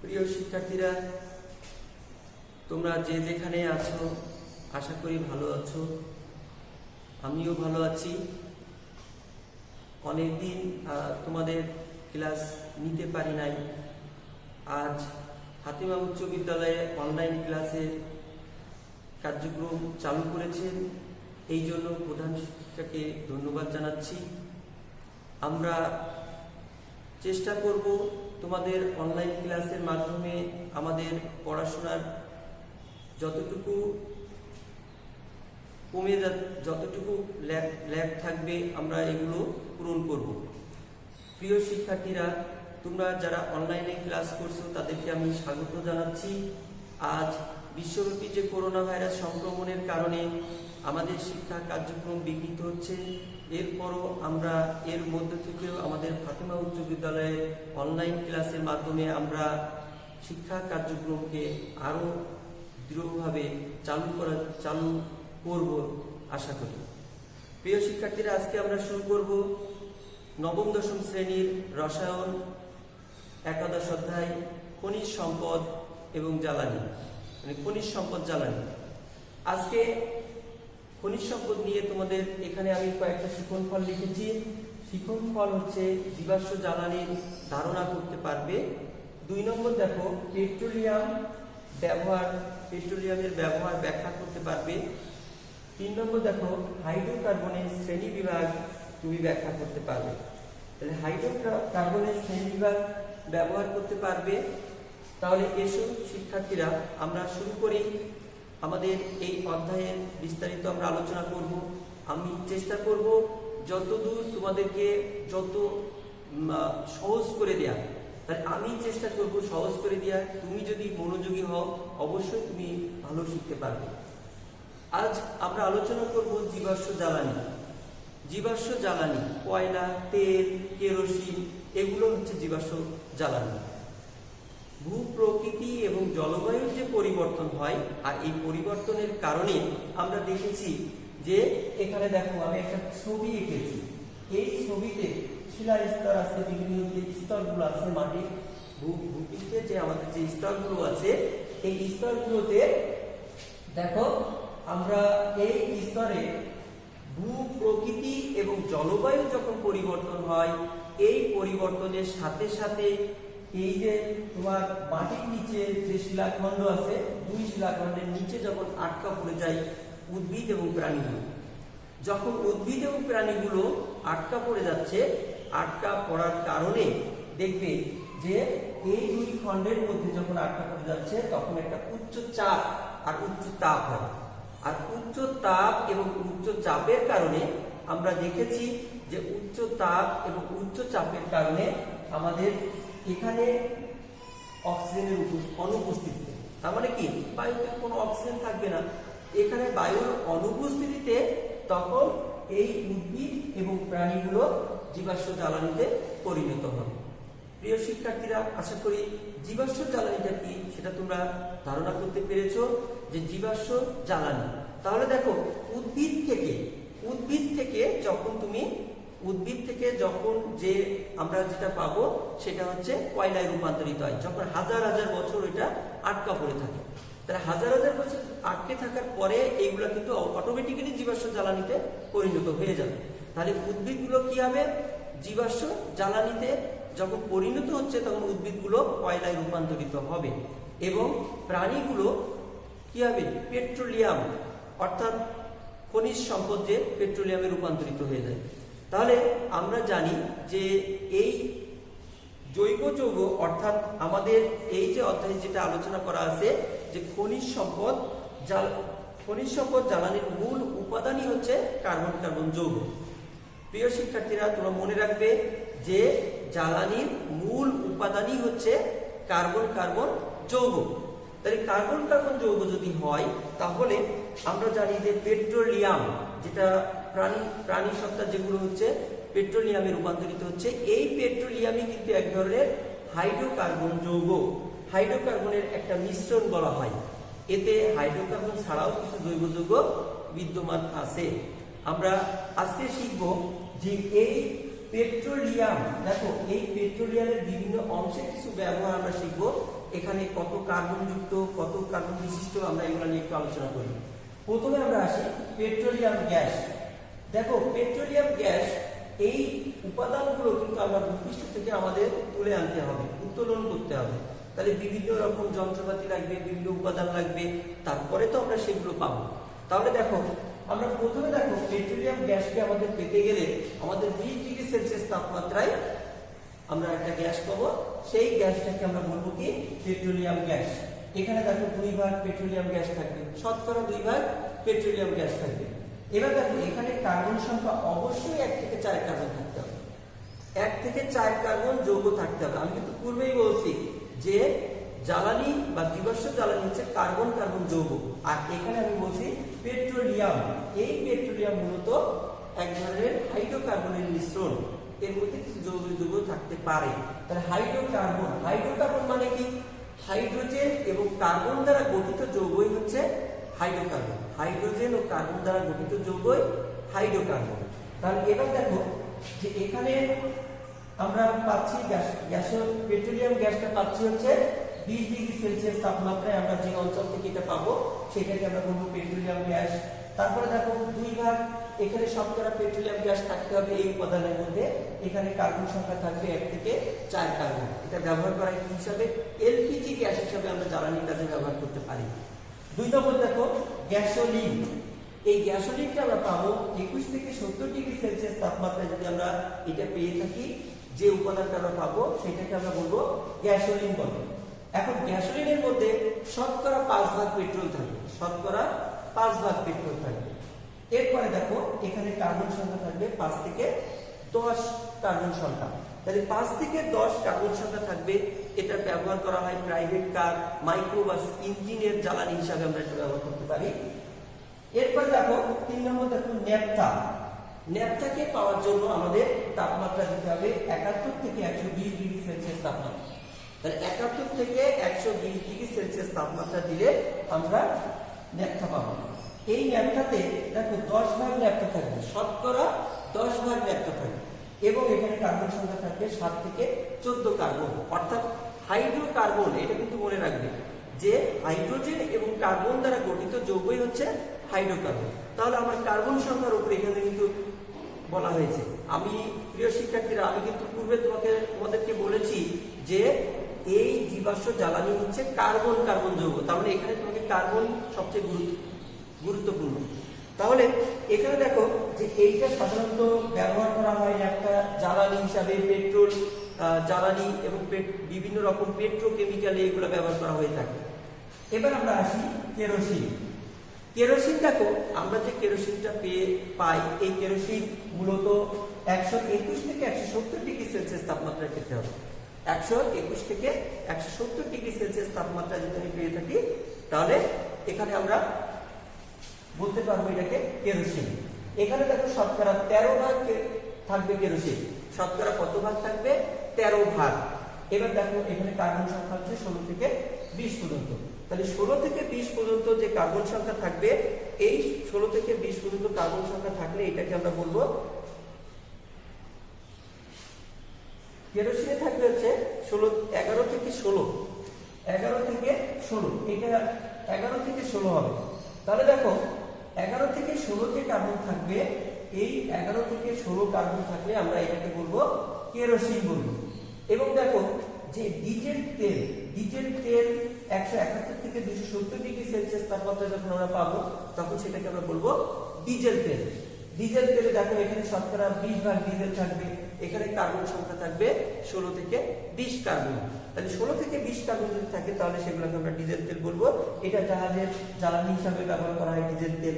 প্রিয় শিক্ষার্থীরা, তোমরা যে যেখানে আছো আশা করি ভালো আছো। আমিও ভালো আছি। অনেকদিন তোমাদের ক্লাস নিতে পারি নাই। আজ হাতিমা উচ্চ বিদ্যালয়ে অনলাইন ক্লাসের কার্যক্রম চালু করেছেন, এই জন্য প্রধান শিক্ষিকাকে ধন্যবাদ জানাচ্ছি। আমরা চেষ্টা করব তোমাদের অনলাইন ক্লাসের মাধ্যমে আমাদের পড়াশোনার যতটুকু যতটুকু ল্যাব থাকবে আমরা এগুলো পূরণ করব। প্রিয় শিক্ষার্থীরা, তোমরা যারা অনলাইনে ক্লাস করছো তাদেরকে আমি স্বাগত জানাচ্ছি। আজ বিশ্বব্যাপী যে করোনা ভাইরাস সংক্রমণের কারণে আমাদের শিক্ষা কার্যক্রম বিঘ্নিত হচ্ছে, এরপরও আমরা এর মধ্য থেকেও আমাদের ফাতেমা উচ্চ বিদ্যালয়ের অনলাইন ক্লাসের মাধ্যমে আমরা শিক্ষা কার্যক্রমকে আরও দৃঢ়ভাবে চালু করব আশা করি। প্রিয় শিক্ষার্থীরা, আজকে আমরা শুরু করব নবম দশম শ্রেণীর রসায়ন একাদশ অধ্যায় খনিজ সম্পদ এবং জ্বালানি, মানে খনিজ সম্পদ জ্বালানি। আজকে খনিজ সম্পদ নিয়ে তোমাদের এখানে আমি কয়েকটা শিক্ষণফল লিখেছি। শিক্ষণফল হচ্ছে জীবাশ্ম জ্বালানির ধারণা করতে পারবে। 2 নম্বর দেখো পেট্রোলিয়ামের ব্যবহার ব্যাখ্যা করতে পারবে। 3 নম্বর দেখো হাইড্রোকার্বনের শ্রেণী বিভাগ তুমি ব্যাখ্যা করতে পারবে। তাহলে হাইড্রোকার্বনের শ্রেণী বিভাগ ব্যবহার করতে পারবে। তাহলে এসো শিক্ষার্থীরা, আমরা শুরু করি। আমাদের এই অধ্যায়ের বিস্তারিত আমরা আলোচনা করব। আমি চেষ্টা করব যতদূর তোমাদেরকে যত সহজ করে দেয়া, তাই আমি চেষ্টা করব সহজ করে দেয়া। তুমি যদি মনোযোগী হও অবশ্যই তুমি ভালো শিখতে পারবে। আজ আমরা আলোচনা করব জীবাশ্ম জ্বালানি। জীবাশ্ম জ্বালানি কয়লা, তেল, কেরোসিন এগুলো হচ্ছে জীবাশ্ম জ্বালানি। ভূপ্রকৃতি এবং জলবায়ুর যে পরিবর্তন হয়, আর এই পরিবর্তনের কারণে আমরা দেখেছি যে এখানে দেখো আমি একটা ছবি এঁকেছি। এই ছবিতে শিলা স্তর আছে, বিভিন্ন যে স্তরগুলো আছে মাটির ভূপৃষ্ঠে যে আমাদের যে স্তরগুলো আছে, এই স্তরগুলোতে দেখো আমরা এই স্তরে ভূপ্রকৃতি এবং জলবায়ু যখন পরিবর্তন হয়, এই পরিবর্তনের সাথে সাথে এই যে তোমার মাটির নিচে যে শিলাখণ্ড আছে, 2 শিলাখণ্ডের নিচে যখন আটকা পড়ে যায় উদ্ভিদ এবং প্রাণীগুলো, যখন উদ্ভিদ এবং প্রাণীগুলো আটকা পড়ে যাচ্ছে, আটকা পড়ার কারণে দেখবে যে এই 2 খণ্ডের মধ্যে যখন আটকা পড়ে যাচ্ছে তখন একটা উচ্চ চাপ আর উচ্চ তাপ হয়। আর উচ্চ তাপ এবং উচ্চ চাপের কারণে আমরা দেখেছি যে উচ্চ তাপ এবং উচ্চ চাপের কারণে আমাদের এখানে অক্সিজেনের অনুপস্থিতিতে, তার মানে কি বায়ুতে কোনো অক্সিজেন থাকবে না, এখানে বায়ুর অনুপস্থিতিতে তখন এই উদ্ভিদ এবং প্রাণীগুলো জীবাশ্ম জ্বালানিতে পরিণত হবে। প্রিয় শিক্ষার্থীরা, আশা করি জীবাশ্ম জ্বালানিটা কি সেটা তোমরা ধারণা করতে পেরেছো যে জীবাশ্ম জ্বালানি। তাহলে দেখো উদ্ভিদ থেকে যখন যে আমরা যেটা পাবো সেটা হচ্ছে কয়লায় রূপান্তরিত হয়, যখন হাজার হাজার বছর এটা আটকা পড়ে থাকে। তাহলে হাজার হাজার বছর আটকে থাকার পরে এইগুলো কিন্তু অটোমেটিক্যালি জীবাশ্ম জ্বালানিতে পরিণত হয়ে যাবে। তাহলে উদ্ভিদগুলো কি হবে, জীবাশ্ম জ্বালানিতে যখন পরিণত হচ্ছে তখন উদ্ভিদগুলো কয়লায় রূপান্তরিত হবে এবং প্রাণীগুলো কি হবে, পেট্রোলিয়াম অর্থাৎ খনিজ সম্পদ যে পেট্রোলিয়ামে রূপান্তরিত হয়ে যায়। তাহলে আমরা জানি যে এই জৈব যৌগ অর্থাৎ আমাদের এই যে অধ্যায়ে যেটা আলোচনা করা আছে যে খনিজ সম্পদ জ্বালানির মূল উপাদানই হচ্ছে কার্বন যৌগ। প্রিয় শিক্ষার্থীরা, তোমরা মনে রাখবে যে জ্বালানির মূল উপাদানই হচ্ছে কার্বন যৌগ। তাহলে কার্বন যৌগ যদি হয় তাহলে আমরা জানি যে পেট্রোলিয়াম, যেটা প্রাণী সত্তা যেগুলো হচ্ছে পেট্রোলিয়ামে রূপান্তরিত হচ্ছে, এই পেট্রোলিয়ামই কিন্তু এক ধরনের হাইড্রোকার্বন যৌগ। হাইড্রোকার্বনের একটা মিশ্রণ বলা হয়। এতে হাইড্রোকার্বন ছাড়াও কিছু জৈব যৌগ বিদ্যমান আছে। আমরা আজকে শিখব যে এই পেট্রোলিয়াম, দেখো এই পেট্রোলিয়ামের বিভিন্ন অংশের কিছু ব্যবহার আমরা শিখব। এখানে কত কার্বন যুক্ত, কত কার্বন বিশিষ্ট, আমরা এগুলো নিয়ে একটু আলোচনা করি। প্রথমে আমরা আসি পেট্রোলিয়াম গ্যাস। দেখো পেট্রোলিয়াম গ্যাস এই উপাদানগুলো কিন্তু আমরা ভূপৃষ্ঠ থেকে আমাদের তুলে আনতে হবে, উত্তোলন করতে হবে। তাহলে বিভিন্ন রকম যন্ত্রপাতি লাগবে, বিভিন্ন উপাদান লাগবে, তারপরে তো আমরা সেগুলো পাবো। তাহলে দেখো আমরা প্রথমে দেখো পেট্রোলিয়াম গ্যাসকে আমাদের পেতে গেলে আমাদের 20 ডিগ্রি সেলসিয়াস তাপমাত্রায় আমরা একটা গ্যাস পাবো। সেই গ্যাসটাকে আমরা বলবো কি পেট্রোলিয়াম গ্যাস। এখানে দেখো 2 ভাগ পেট্রোলিয়াম গ্যাস থাকবে, শতকরা 2 ভাগ পেট্রোলিয়াম গ্যাস থাকবে। এবার দেখো এখানে কার্বন সংখ্যা অবশ্যই 1 থেকে 4 কার্বন থাকতে হবে, 1 থেকে 4 কার্বন যৌগ থাকতে হবে। আমি কিন্তু পূর্বেই বলছি যে জ্বালানি বা জীবাশ্ম জ্বালানি হচ্ছে কার্বন কার্বন যৌগ, আর এখানে আমি বলছি পেট্রোলিয়াম। এই পেট্রোলিয়াম মূলত এক ধরনের হাইড্রোকার্বনের মিশ্রণ, এর মধ্যে কিছু যৌগ থাকতে পারে। তাহলে হাইড্রোকার্বন, হাইড্রোকার্বন মানে কি? হাইড্রোজেন এবং কার্বন দ্বারা গঠিত যৌগই হচ্ছে হাইড্রোকার্বন। হাইড্রোজেন ও কার্বন দ্বারা গঠিত যৌগই হাইড্রোকার্বন। তাহলে এবার দেখো যে এখানে আমরা পাচ্ছি পেট্রোলিয়াম গ্যাসটা পাচ্ছি হচ্ছে 20 ডিগ্রি সেলসিয়াস তাপমাত্রায়। আমরা যে অঞ্চল থেকে এটা পাবো সেটাকে আমরা বলবো পেট্রোলিয়াম গ্যাস। তারপরে দেখো 2 ভাগ এখানে শতকরা পেট্রোলিয়াম গ্যাস থাকতে হবে এই উপাদানের মধ্যে। এখানে কার্বন সংখ্যা থাকবে 1 থেকে 4 কার্বন। এটা ব্যবহার করা হিসাবে এলপিজি গ্যাস হিসাবে আমরা জ্বালানির কাজে ব্যবহার করতে পারি। 2 নম্বর দেখো গ্যাসোলিন। এই গ্যাসোলিনটা আমরা পাবো 21 থেকে 70 ডিগ্রি সেলসিয়াস তাপমাত্রায়। যদি আমরা এটা পেয়ে থাকি, যে উপাদানটা আমরা পাবো সেটাকে আমরা বলবো গ্যাসোলিন বলে। এখন গ্যাসোলিনের মধ্যে শতকরা 5 ভাগ পেট্রোল থাকবে, শতকরা 5 ভাগ পেট্রোল থাকবে। এরপরে দেখো এখানে কার্বন সংখ্যা থাকবে 5 থেকে 10 কার্বন সংখ্যা। তাহলে 5 থেকে 10 কার্বন সংখ্যা থাকবে। এটা ব্যবহার করা হয় প্রাইভেট কার, মাইক্রোবাস, ইঞ্জিনের জ্বালানি হিসাবে আমরা এটা ব্যবহার করতে পারি। এরপর দেখো 3 নম্বর দেখো ন্যাপথা। ন্যাপথাকে পাওয়ার জন্য আমাদের তাপমাত্রা দিতে হবে 71 থেকে 120 ডিগ্রি সেলসিয়াস তাপমাত্রা। তাহলে 71 থেকে 120 ডিগ্রি সেলসিয়াস তাপমাত্রা দিলে আমরা ন্যাপথা পাবো। এই ন্যাপথাতে দেখো 10 ভাগ ন্যাপথা থাকবে, শতকরা 10 ভাগ ন্যাপথা থাকবে, এবং এখানে কার্বন সংখ্যা থাকবে 7 থেকে 14 কার্বন, অর্থাৎ হাইড্রোকার্বন। এটা কিন্তু মনে রাখবে যে হাইড্রোজেন এবং কার্বন দ্বারা গঠিত যৌগই হচ্ছে হাইড্রোকার্বন। তাহলে আমার কার্বন সংখ্যার উপরে এখানে কিন্তু বলা হয়েছে। আমি প্রিয় শিক্ষার্থীরা, আমি কিন্তু পূর্বে তোমাদেরকে বলেছি যে এই জীবাশ্ম জ্বালানি হচ্ছে কার্বন কার্বন যৌগ। তাহলে এখানে তোমাকে কার্বন সবচেয়ে গুরুত্বপূর্ণ। তাহলে এখানে দেখো যে এইটা সাধারণত ব্যবহার করা হয় একটা জ্বালানি হিসাবে, পেট্রোল জ্বালানি এবং বিভিন্ন রকম পেট্রোকেমিক্যালে এগুলো ব্যবহার করা হয়ে থাকে। এবার আমরা আসি কেরোসিন। কেরোসিন দেখো আমরা যে কেরোসিনটা পাই, এই কেরোসিন মূলত 121 থেকে 170 ডিগ্রি সেলসিয়াস তাপমাত্রায় পেতে হবে। 121 থেকে 170 ডিগ্রি সেলসিয়াস তাপমাত্রা যদি আমি পেয়ে থাকি, তাহলে এখানে আমরা বলতে পারবো এটাকে কেরোসিন। এখানে দেখো শতকরা 13 ভাগ থাকবে কেরোসিন। শতকরা কত ভাগ থাকবে? 13 ভাগ। এবার দেখো এখানে কার্বন সংখ্যা হচ্ছে 16 থেকে 20 পর্যন্ত। তাহলে 16 থেকে 20 পর্যন্ত যে কার্বন সংখ্যা থাকবে, এই 16 থেকে 20 পর্যন্ত কার্বন সংখ্যা থাকলে এটাকে আমরা বলবো কেরোসিনে থাকবে হচ্ছে 11 থেকে 16। এটা 11 থেকে 16 হবে। তাহলে দেখো 11 থেকে 16 যে কার্বন থাকবে, এই 11 থেকে 16 কার্বন থাকলে আমরা এটাকে বলবো কেরোসিন বলবো। এবং দেখো যে ডিজেল তেল 171 থেকে 270 ডিগ্রি সেলসিয়াস তাপমাত্রা যখন আমরা পাবো, তখন সেটাকে আমরা বলবো ডিজেল তেল। ডিজেল তেলে দেখো এখানে শতকরা 20 ভাগ ডিজেল থাকবে। এখানে কার্বন সংখ্যা থাকবে 16 থেকে 20 কার্বন। তাহলে 16 থেকে 20 কার্বন যদি থাকে, তাহলে সেগুলোকে আমরা ডিজেল তেল বলবো। এটা জাহাজের জ্বালানি হিসাবে ব্যবহার করা হয় ডিজেল তেল।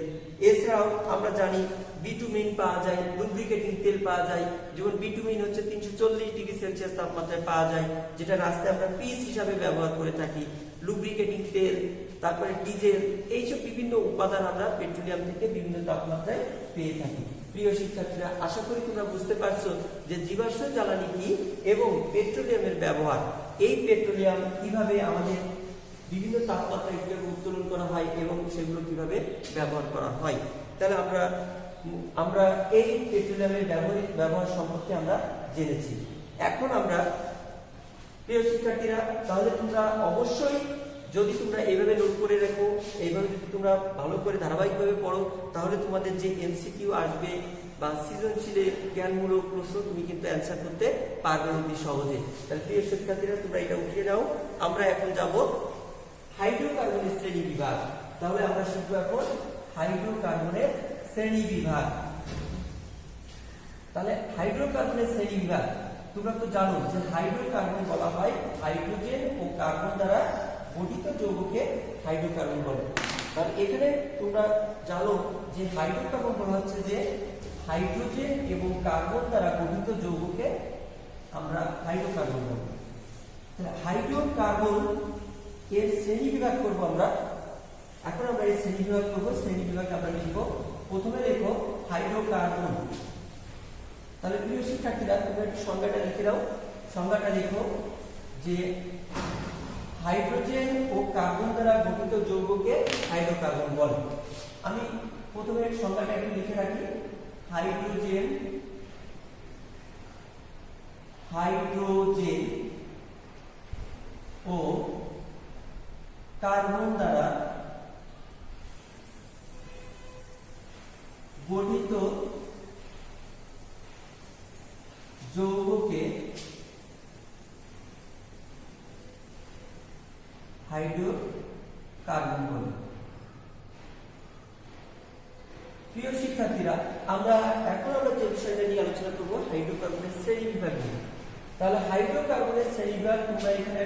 এছাড়াও আমরা জানি বিটুমিন পাওয়া যায়, লুব্রিকেটিং তেল পাওয়া যায়। যেমন বিটুমিন হচ্ছে 340 ডিগ্রি সেলসিয়াস তাপমাত্রায় পাওয়া যায়, যেটা রাস্তায় আমরা পিচ হিসাবে ব্যবহার করে থাকি। লুব্রিকেটিং তেল, তারপরে ডিজেল, এইসব বিভিন্ন উপাদান আমরা পেট্রোলিয়াম থেকে বিভিন্ন তাপমাত্রায় পেয়ে থাকি। প্রিয় শিক্ষার্থীরা, আশা করি তোমরা বুঝতে পারছো যে জীবাশ্ম জ্বালানি কি এবং পেট্রোলিয়ামের ব্যবহার। এই পেট্রোলিয়াম কিভাবে আমাদের বিভিন্ন তাপমাত্রায় উত্তোলন করা হয় এবং সেগুলো কিভাবে ব্যবহার করা হয়। তাহলে আমরা এই পেট্রোলিয়ামের ব্যবহার সম্পর্কে আমরা জেনেছি। এখন আমরা প্রিয় শিক্ষার্থীরা, তাহলে তোমরা অবশ্যই যদি তোমরা এইভাবে নোট করে রাখো, এইভাবে যদি তোমরা ভালো করে ধারাবাহিকভাবে পড়ো, তাহলে তোমাদের যে এমসিকিউ আসবে বা সৃজনশীলের জ্ঞানমূলক প্রশ্ন তুমি কিন্তু অ্যান্সার করতে পারবে অতি সহজে। তাহলে প্রিয় শিক্ষার্থীরা, তোমরা এটা উঠিয়ে নাও। আমরা এখন যাব হাইড্রোকার্বনের শ্রেণী বিভাগ। তাহলে আমরা শিখবো এখন হাইড্রোকার্বনের শ্রেণী বিভাগ। তাহলে হাইড্রোকার্বনের শ্রেণী বিভাগ, তোমরা তো জানো যে হাইড্রোকার্বন বলা হয় হাইড্রোজেন ও কার্বন দ্বারা গঠিত যৌগকে হাইড্রোকার্বন বলে। তাহলে এখানে তোমরা জানো যে হাইড্রোকার্বন বলা হচ্ছে যে হাইড্রোজেন এবং কার্বন দ্বারা গঠিত যৌগকে আমরা হাইড্রোকার্বন বলি। তাহলে হাইড্রোকার্বন এর শ্রেণী বিভাগ করবো আমরা। এখন আমরা এই শ্রেণী বিভাগ করবো। শ্রেণী বিভাগ আমরা লিখবো, প্রথমে লিখবো হাইড্রোকার্বন। তাহলে প্রিয় শিক্ষার্থীরা, তোমরা একটু সংজ্ঞাটা লিখে দাও। সংজ্ঞাটা লিখো যে হাইড্রোজেন ও কার্বন দ্বারা গঠিত যৌগকে হাইড্রোকার্বন বলে। আমি প্রথমে সংজ্ঞাটা একটু লিখে রাখি। হাইড্রোজেন ও কার্বন দ্বারা গঠিত যৌগকে হাইড্রোকার্বন বলে। প্রিয় শিক্ষার্থীরা, আমরা যে বিষয়টা নিয়ে আলোচনা করবো হাইড্রোকার্বনের শ্রেণী বিভাগ নিয়ে। তাহলে হাইড্রোকার্বনের শ্রেণী বিভাগ তোমরা এখানে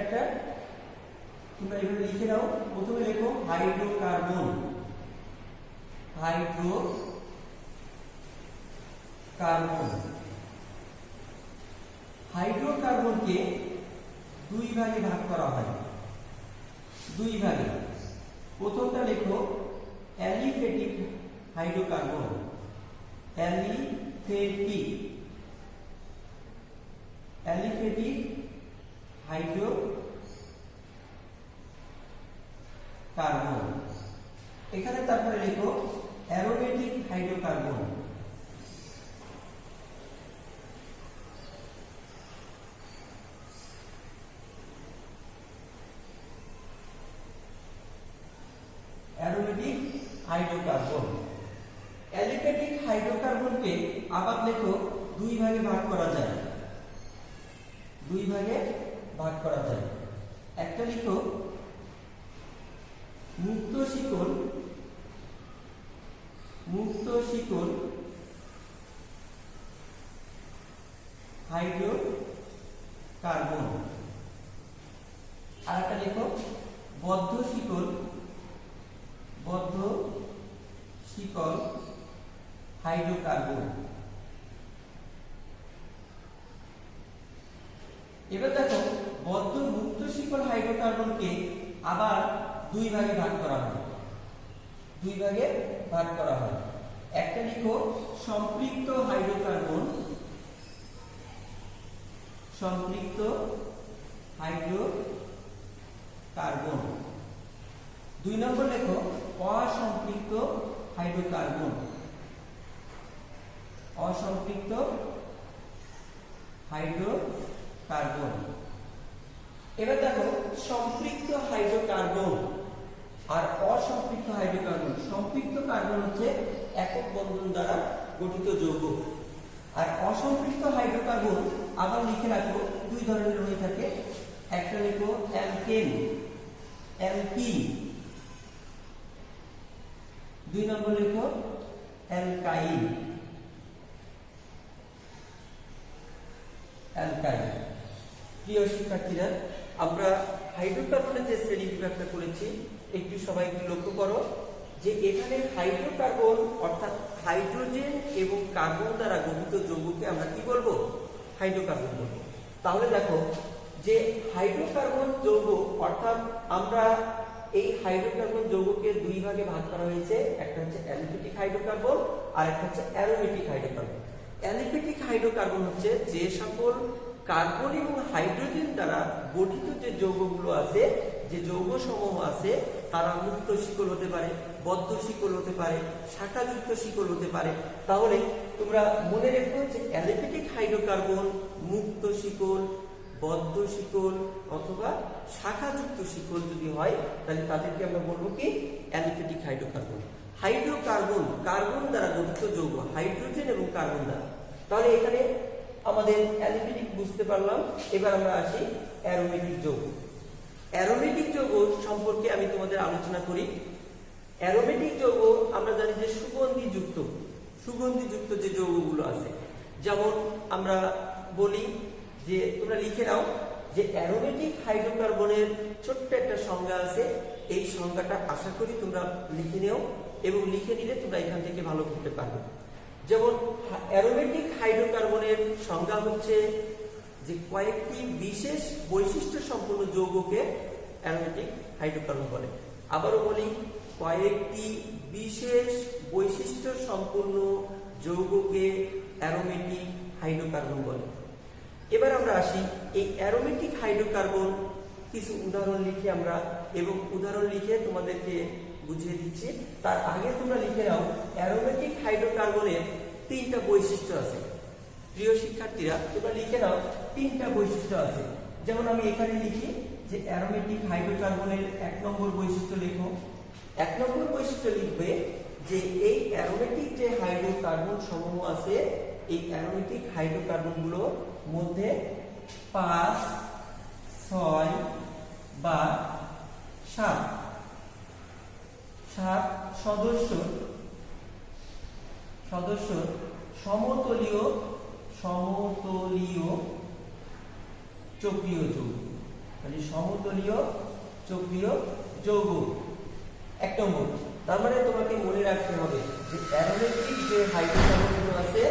তোমরা এখানে লিখে নাও। প্রথমে লেখো হাইড্রোকার্বন। হাইড্রোকার্বনকে দুই ভাগে ভাগ করা হয়। দুই ভাগে। প্রথমটা লেখো অ্যালিফেটিক হাইড্রোকার্বন। Aliphatic hydrocarbon. এখানে তারপরে লেখো aromatic hydrocarbon. Aromatic hydrocarbon. Aliphatic হাইড্রোকার্বনকে আবার লেখো দুই ভাগে ভাগ করা যায়। দুই ভাগে ভাগ করা যায়। একটা লিখো মুক্ত শিকল হাইড্রোকার্বন। আর একটা লিখো বদ্ধ শিকল হাইড্রোকার্বন। এবার দেখো বদ্ধ মুক্ত শিকল হাইড্রোকার্বনকে আবার দুই ভাগে ভাগ করা হয়। একটা লিখো সম্পৃক্ত হাইড্রোকার্বন। দুই নম্বর লেখো অসম্পৃক্ত হাইড্রোকার্বন। এবার দেখো সম্পৃক্ত হাইড্রোকার্বন আর অসম্পৃক্ত হাইড্রোকার্বন। সম্পৃক্ত কার্বন হচ্ছে একক বন্ধন দ্বারা গঠিত যৌগ, আর অসম্পৃক্ত হাইড্রোকার্বন আবার লিখে রাখো দুই ধরনের হয়ে থাকে। একটা লিখো অ্যালকিন। দুই নম্বর লিখো অ্যালকাইল। প্রিয় শিক্ষার্থীরা, আমরা হাইড্রোকার্বনের যে শ্রেণী বিভাগটা করেছি একটু সবাই একটু লক্ষ্য করো যে এখানে হাইড্রোকার্বন অর্থাৎ হাইড্রোজেন এবং কার্বন দ্বারা গঠিত যৌগকে আমরা কি বলবো? হাইড্রোকার্বন বলবো। তাহলে দেখো যে হাইড্রোকার্বন যৌগ অর্থাৎ আমরা এই হাইড্রোকার্বন যৌগকে দুই ভাগে ভাগ করা হয়েছে। একটা হচ্ছে অ্যালিফেটিক হাইড্রোকার্বন আর একটা হচ্ছে অ্যারোমেটিক হাইড্রোকার্বন। অ্যালিফেটিক হাইড্রোকার্বন হচ্ছে যে সকল কার্বন এবং হাইড্রোজেন দ্বারা গঠিত যে যৌগগুলো আছে, যে যৌগ সমূহ আছে, তারা মুক্ত শিকল হতে পারে, বদ্ধ শিকল হতে পারে, শাখাযুক্ত শিকল হতে পারে। তাহলে তোমরা মনে রেখো যে অ্যালিফেটিক হাইড্রোকার্বন মুক্ত শিকল, বদ্ধ শিকল অথবা শাখাযুক্ত শিকল যদি হয় তাহলে তাদেরকে আমরা বলবো কি অ্যালিফ্যাটিক হাইড্রোকার্বন। হাইড্রোকার্বন কার্বন দ্বারা গঠিত যৌগ, হাইড্রোজেন এবং কার্বন দ্বারা। তাহলে এখানে আমাদের অ্যালিফ্যাটিক বুঝতে পারলাম। এবার আমরা আসি অ্যারোমেটিক যৌগ। অ্যারোমেটিক যৌগ সম্পর্কে আমি তোমাদের আলোচনা করি। অ্যারোমেটিক যৌগ আমরা জানি যে সুগন্ধিযুক্ত যে যৌগগুলো আছে, যেমন আমরা বলি যে তোমরা লিখে নাও যে অ্যারোমেটিক হাইড্রোকার্বনের ছোট্ট একটা সংজ্ঞা আছে। এই সংজ্ঞাটা আশা করি তোমরা লিখে নিও এবং লিখে নিলে তোমরা এখান থেকে ভালো করতে পারবে। যেমন অ্যারোমেটিক হাইড্রোকার্বনের সংজ্ঞা হচ্ছে যে কয়েকটি বিশেষ বৈশিষ্ট্য সম্পন্ন যৌগকে অ্যারোমেটিক হাইড্রোকার্বন বলে। আবারও বলি, কয়েকটি বিশেষ বৈশিষ্ট্য সম্পন্ন যৌগকে অ্যারোমেটিক হাইড্রোকার্বন বলে। এবার আমরা আসি এই অ্যারোমেটিক হাইড্রোকার্বন কিছু উদাহরণ লিখে আমরা এবং উদাহরণ লিখে তোমাদেরকে বুঝিয়ে দিচ্ছি। তার আগে তোমরা লিখে নাও অ্যারোমেটিক হাইড্রোকার্বনের 3টা বৈশিষ্ট্য আছে। প্রিয় শিক্ষার্থীরা, তোমরা লিখে নাও 3টা বৈশিষ্ট্য আছে। যেমন আমি এখানে লিখি যে অ্যারোমেটিক হাইড্রোকার্বনের 1 নম্বর বৈশিষ্ট্য লেখো। 1 নম্বর বৈশিষ্ট্য লিখবে যে এই অ্যারোমেটিক যে হাইড্রোকার্বন সমূহ আছে, এই অ্যারোমেটিক হাইড্রোকার্বনগুলোর মধ্যে 5, 6 বা 7 সদস্য সমতলীয় চক্রীয় যৌগ, মানে সমতলীয় চক্রীয় যৌগ 1 নম্বর। তার মানে তোমাকে মনে রাখতে হবে যে অ্যারোমেটিক যে হাইড্রোকার্বনগুলো আছে,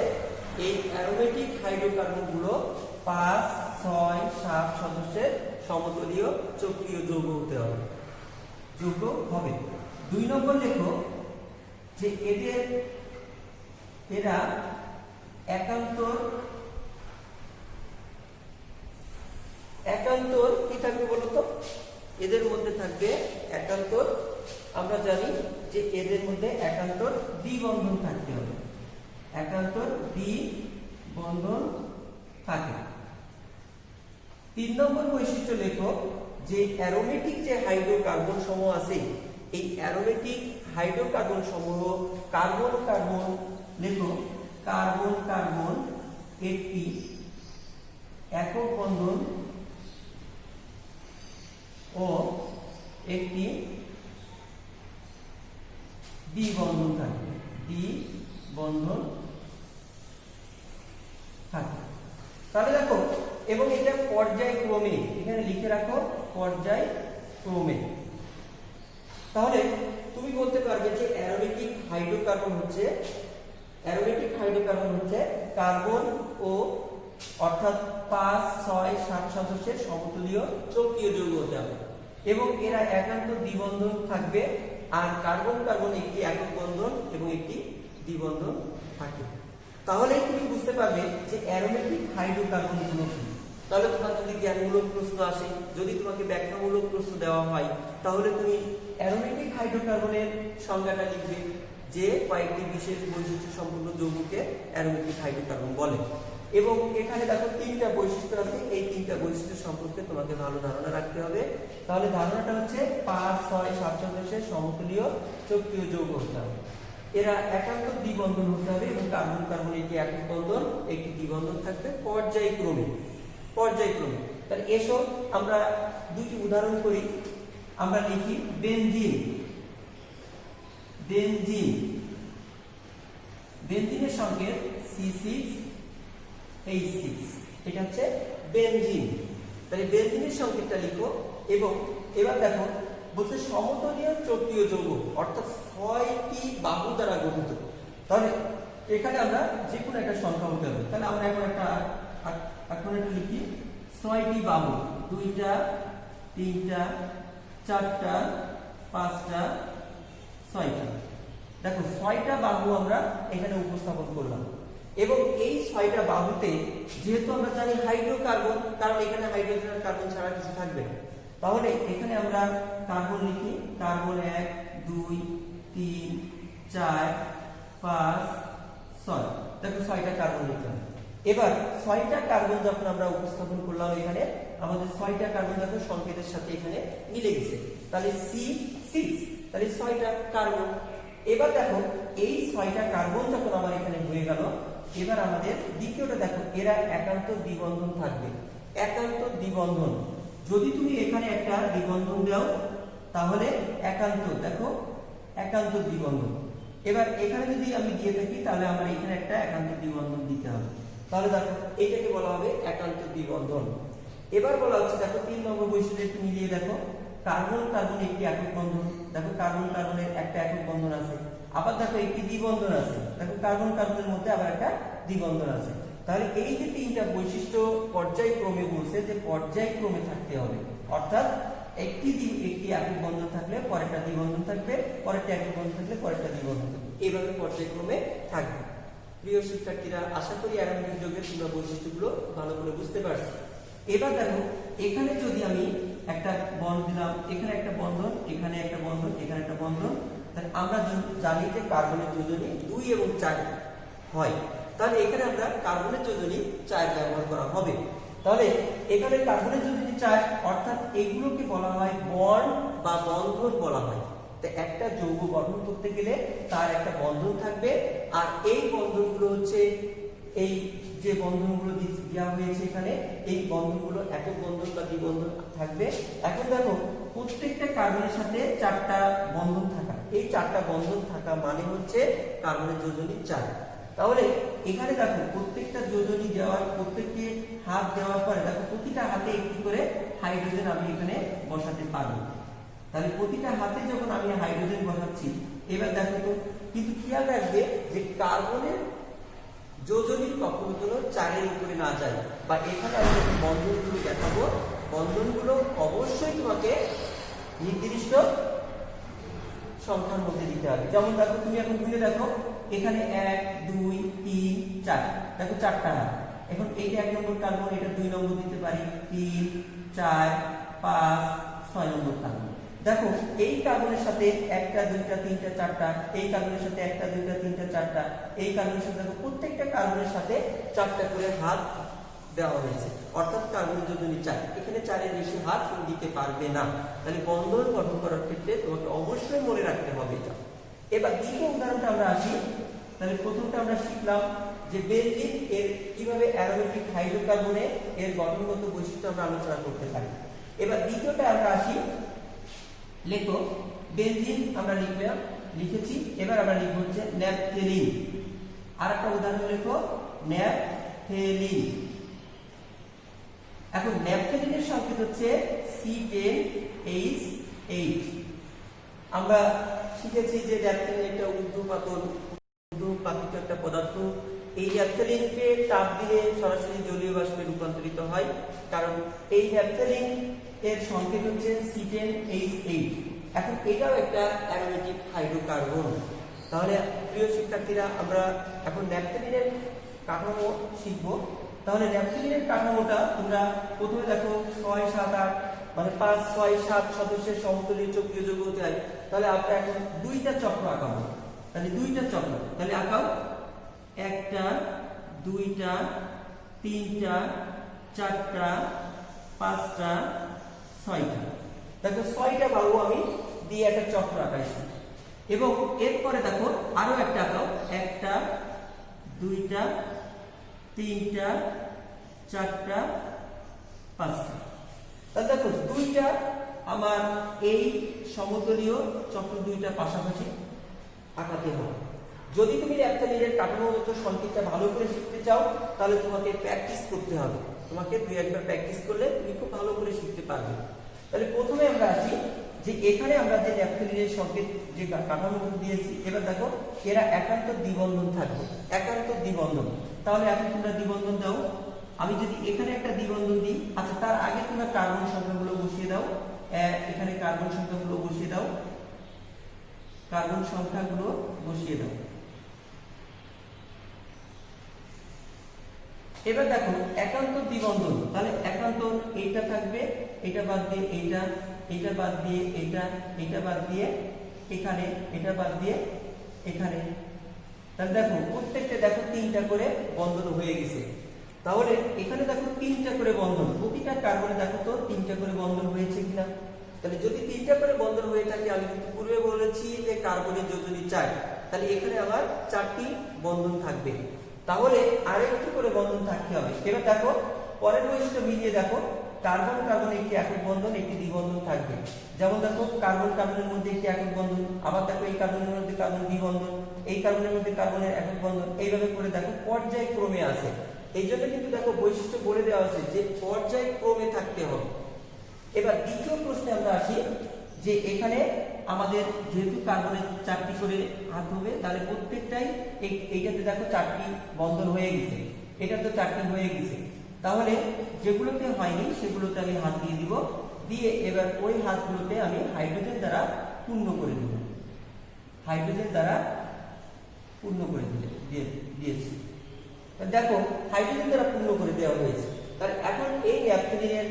এই অ্যারোমেটিক হাইড্রোকার্বনগুলো 5, 6, 7 সদস্যের সমতলীয় চক্রীয় যৌগ হতে হবে, 2 নম্বর লেখো যে এরা একান্তর কি থাকবে বলতো? এদের মধ্যে থাকবে একান্তর। আমরা জানি যে এদের মধ্যে একান্তর দ্বিবন্ধন থাকতে হবে, একান্তর দ্বিবন্ধন থাকে। 3 নম্বর বৈশিষ্ট্য লেখো যে অ্যারোমেটিক যে হাইড্রোকার্বন সমূহ আছে, এই অ্যারোমেটিক হাইড্রোকার্বন সমূহ কার্বন কার্বন লেখো, কার্বন কার্বন একটি একক বন্ধন ও একটি দ্বিবন্ধন থাকে, তাহলে দেখো, এবং এটা পর্যায়ক্রমে এখানে লিখে রাখো, পর্যায়ক্রমে। তাহলে তুমি বলতে পারবে যে অ্যারোমেটিক হাইড্রোকার্বন হচ্ছে কার্বন ও অর্থাৎ 5, 6, 7 সদস্যের সমতলীয় চক্রীয় যৌগ হতে হবে এবং এরা একান্ত দ্বিবন্ধন থাকবে। আর কার্বন কার্বন একটি একক বন্ধন এবং একটি দ্বিবন্ধন থাকে। তাহলে তুমি বুঝতে পারবে যে অ্যারোমেটিক হাইড্রোকার্বন গুলো কি। তাহলে তোমার যদি জ্ঞানমূলক প্রশ্ন আসে, যদি তোমাকে ব্যাখ্যামূলক প্রশ্ন দেওয়া হয়, তাহলে তুমি অ্যারোমেটিক হাইড্রোকার্বনের সংজ্ঞাটা লিখবে যে কয়েকটি বিশেষ বৈশিষ্ট্য সম্পন্ন যৌগকে অ্যারোমেটিক হাইড্রোকার্বন বলে। এবং এখানে দেখো 3টা বৈশিষ্ট্য আছে, এই 3টা বৈশিষ্ট্য সম্পর্কে তোমাকে ভালো ধারণা রাখতে হবে। তাহলে ধারণাটা হচ্ছে 5, 6, 7 সদস্যের সমতলীয় চক্রীয় যৌগ হতে হবে, এরা একান্ত দ্বিবন্ধন হতে হবে এবং কার্বন কার্বন একটি একক বন্ধন একটি দ্বিবন্ধন থাকবে পর্যায়ক্রমে। তাহলে এসো আমরা 2টি উদাহরণ করি। আমরা লিখি বেনজিনের সংকেত C6H6, এটা হচ্ছে বেনজিন। তাহলে বেনজিনের সংকেতটা লিখো এবং এবার দেখো বলছে সমতলীয় চক্রীয় যৌগ অর্থাৎ 6টি বাহু দ্বারা গঠিত। তাহলে এখানে আমরা যে কোনো একটা সংখ্যা হতে হবে। তাহলে আমরা এখন এটা লিখি 6টি বাহু, 2টা 3টা 4টা 5টা 6টা। দেখো 6টা বাহু আমরা এখানে উপস্থাপন করলাম এবং এই 6টা বাহুতে যেহেতু আমরা জানি হাইড্রোকার্বন, কারণ এখানে হাইড্রোজেন আর কার্বন ছাড়া কিছু থাকবে না, তাহলে এখানে আমরা কার্বন লিখি, কার্বন 1, 2, 3, 4, 5, 6। দেখো 6টা কার্বন লিখলাম। এবার 6টা কার্বন যখন আমরা উপস্থাপন করলাম এখানে, আমাদের 6টা কার্বন যখন সংকেতের সাথে এখানে মিলে গেছে, তাহলে C6, তাহলে 6টা কার্বন। এবার দেখো এই 6টা কার্বন যখন আমার এখানে হয়ে গেল, এবার আমাদের দ্বিতীয়টা দেখো, এরা একান্ত দ্বিবন্ধন থাকবে। একান্ত দ্বিবন্ধন, যদি তুমি এখানে একটা দ্বিবন্ধন দাও তাহলে একান্ত, দেখো একান্ত দ্বিবন্ধন। এবার এখানে যদি আমি দিয়ে থাকি তাহলে আমার এখানে একটা একান্ত দ্বিবন্ধন দিতে হবে। তাহলে দেখো এটাকে বলা হবে একান্ত দ্বিবন্ধন। এবার বলা হচ্ছে দেখো 3 নম্বর বৈশিষ্ট্য একটু মিলিয়ে দেখো, কার্বন কার্বন একটি একক বন্ধন, দেখো কার্বন কার্বনের একটা একক বন্ধন আছে, আবার দেখো একটি দ্বিবন্ধন আছে, দেখো কার্বন কার্বনের মধ্যে আবার একটা দ্বিবন্ধন আছে। তাহলে এই যে 3টা বৈশিষ্ট্য পর্যায়ক্রমে বলছে যে পর্যায়ক্রমে থাকতে হবে, অর্থাৎ একটি একক বন্ধন থাকলে পরেরটা দ্বিবন্ধন থাকবে, পরেরটা একক বন্ধন থাকলে পরেরটা দ্বিবন্ধন থাকবে, এইভাবে পর্যায়ক্রমে থাকবে। প্রিয় শিক্ষার্থীরা, আশা করি অ্যারোমেটিক যৌগের তোমরা বৈশিষ্ট্যগুলো ভালো করে বুঝতে পারছো। এবার দেখো এখানে যদি আমি একটা বন্ড দিলাম, এখানে একটা বন্ধন, এখানে একটা বন্ধন, এখানে একটা বন্ধন, তাহলে আমরা জানি যে কার্বনের যোজনী 2 এবং 4 হয়, তাহলে এখানে আমরা কার্বনের যোজনী 4 ব্যবহার করা হবে। তাহলে এখানে কার্বনের যোজনী 4, অর্থাৎ এগুলোকে বলা হয় বন্ড বা বন্ধন বলা হয়। তো একটা যৌগ গঠন করতে গেলে তার একটা বন্ধন থাকবে, আর এই বন্ধনগুলো হচ্ছে এই যে বন্ধনগুলো দেওয়া হয়েছে এখানে, এই বন্ধনগুলো একক বন্ধন বা দ্বিবন্ধন থাকবে। এখন দেখো প্রত্যেকটা কার্বনের সাথে 4টা বন্ধন থাকা, এই 4টা বন্ধন থাকা মানে হচ্ছে কার্বনের যোজনী 4। তাহলে এখানে দেখো প্রত্যেকটা যোজনী দেওয়ার, প্রত্যেকটি হাত দেওয়ার পরে দেখো প্রতিটা হাতে একটি করে হাইড্রোজেন আমি এখানে বসাতে পারবো। তাহলে প্রতিটা হাতে যখন আমি হাইড্রোজেন বসাচ্ছি, এবার দেখো তো, কিন্তু খেয়াল রাখবে যে কার্বনের যোজনী কখনো কোনো 4-এর উপরে না যায়, বা এখানে আমি যখন বন্ধনগুলো দেখাবো, বন্ধনগুলো অবশ্যই তোমাকে নির্দিষ্ট সংখ্যার মধ্যে দিতে হবে। যেমন দেখো তুমি এখন গুনে দেখো, এখানে 1 2 3 4, দেখো 4টা হাত। এখন এইটা 1 নম্বর কার্বন, এটা 2 নম্বর দিতে পারি, 3 4 5 6 নম্বর কার্বন। দেখো এই কার্বনের সাথে 1টা 2টা 3টা 4টা, এই কার্বনের সাথে 1টা 2টা 3টা 4টা, এই কার্বনের সাথে দেখো প্রত্যেকটা কার্বনের সাথে 4টা করে হাত দেওয়া হয়েছে, অর্থাৎ কার্বনের যোজনী 4। এখানে 4-এর বেশি হাত তুমি দিতে পারবে না। তাহলে বন্ধন গঠন করার ক্ষেত্রে তোমাকে অবশ্যই মনে রাখতে হবে এটা। এবার দ্বিতীয় উদাহরণটা আমরা আসি। তাহলে প্রথমটা আমরা শিখলাম যে বেনজিন এর কিভাবে অ্যারোমেটিক হাইড্রোকার্বনে এর গঠনগত বৈশিষ্ট্য আমরা আলোচনা করতে পারি। এবার দ্বিতীয়টা আমরা আসি, লেখো বেনজিন আমরা লিখেছি, এবার আমরা লিখব হচ্ছে ন্যাপথেলিন। আর একটা উদাহরণ লেখো ন্যাপথেলিন। এখন ন্যাপথেলিনের সংকেত হচ্ছে C10H8। আমরা শিখেছি যে ন্যাপথেলিন একটা ঊর্ধ্বপাতিত একটা পদার্থ। এই ন্যাপথেলিনকে তাপ দিলে সরাসরি জলীয় বাষ্পে রূপান্তরিত হয়, কারণ এই ন্যাপথেলিন এর সংকেত হচ্ছে C10H8। এখন এটাও একটা অ্যারোমেটিক হাইড্রোকার্বন। তাহলে প্রিয় শিক্ষার্থীরা, আমরা এখন ন্যাপথেলিনের কাঠামো শিখব। তাহলে ন্যাপথেলিনের কাঠামোটা তোমরা প্রথমে দেখো 6 7 8, মানে 5 6 7 সদস্যের সমতলীয় চক্রীয় যৌগ হতে হয়। তাহলে আমরা এখন 2টা চক্র আঁকাবো। তাহলে 2টা চক্র, তাহলে আঁকাও 1টা 2টা 3টা 4টা 5টা 6টা। দেখো 6টা বাহু আমি দিয়ে একটা চক্র আঁকাইছি, এবং এরপরে দেখো আরো একটা আঁকাও, 1টা 2টা 3টা 4টা 5টা। তাহলে দেখো 2টা আমার এই সমতলীয় চক্র 2টা পাশাপাশি আঁকাতে হবে। যদি তুমি ন্যাপথেলিনের কাঠামোগত সংকেতটা ভালো করে শিখতে চাও, তাহলে তোমাকে প্র্যাকটিস করতে হবে। তোমাকে 2-1বার প্র্যাকটিস করলে তুমি খুব ভালো করে শিখতে পারবে। তাহলে প্রথমে আমরা আসি যে এখানে আমরা যে ন্যাপথেলিনের সংকেত যে কাঠামোগত দিয়েছি, এবার দেখো এরা একান্ত দ্বিবন্ধন থাকবে, একান্ত দ্বিবন্ধন। তাহলে এখন তোমরা দ্বিবন্ধন দাও। আমি যদি এখানে একটা দ্বিবন্ধন দিই, আচ্ছা তার আগে তোমরা কার্বন সংখ্যাগুলো বসিয়ে দাও। এখানে কার্বন সংখ্যাগুলো বসিয়ে দাও, কার্বন সংখ্যাগুলো বসিয়ে দাও। এবার দেখো একান্ত দ্বিবন্ধন, তাহলে একান্ত এইটা থাকবে, এটা বাদ দিয়ে এইটা, এটা বাদ দিয়ে এইটা, এটা বাদ দিয়ে এখানে, এটা বাদ দিয়ে এখানে। তাহলে দেখো প্রত্যেকটা দেখো 3টা করে বন্ধন হয়ে গেছে। তাহলে এখানে দেখো 3টা করে বন্ধন, প্রতিটা কার্বনে দেখো তো 3টা করে বন্ধন হয়েছে কিনা। তাহলে যদি 3টা করে বন্ধন হয়ে থাকে, আমি কিন্তু পূর্বে বলেছি যে কার্বনের যোজনী 4, তাহলে এখানে আবার 4টি বন্ধন থাকবে। তাহলে আরেকটি করে বন্ধন থাকতে হবে। এবার দেখো পরের বৈশিষ্ট্য মিলিয়ে দেখো, কার্বন কার্বনে একটি একক বন্ধন, একটি দ্বিবন্ধন থাকবে। যেমন দেখো কার্বন কার্বনের মধ্যে একটি একক বন্ধন, আবার দেখো এই কার্বনের মধ্যে কার্বন দ্বিবন্ধন, এই কার্বনের মধ্যে কার্বনের একক বন্ধন, এইভাবে করে দেখো পর্যায়ক্রমে আছে। এই জন্য কিন্তু দেখো বৈশিষ্ট্য বলে দেওয়া আছে যে পর্যায়ক্রমে থাকতে হবে। এবার দ্বিতীয় প্রশ্নে আমরা আসি যে এখানে আমাদের যেহেতু কার্বনের 4টি করে হাত হবে, তাহলে প্রত্যেকটাই এইটাতে দেখো 4টি বন্ধন হয়ে গেছে, এটা তো 4টি হয়ে গেছে। তাহলে যেগুলোতে হয়নি সেগুলোতে আমি হাত দিয়ে দিব, দিয়ে এবার ওই হাতগুলোতে আমি হাইড্রোজেন দ্বারা পূর্ণ করে দিব, হাইড্রোজেন দ্বারা পূর্ণ করে দিয়েছি। দেখো হাইড্রোজেন দ্বারা পূর্ণ করে দেওয়া হয়েছে। তাহলে এখন এই ন্যাপথলিনের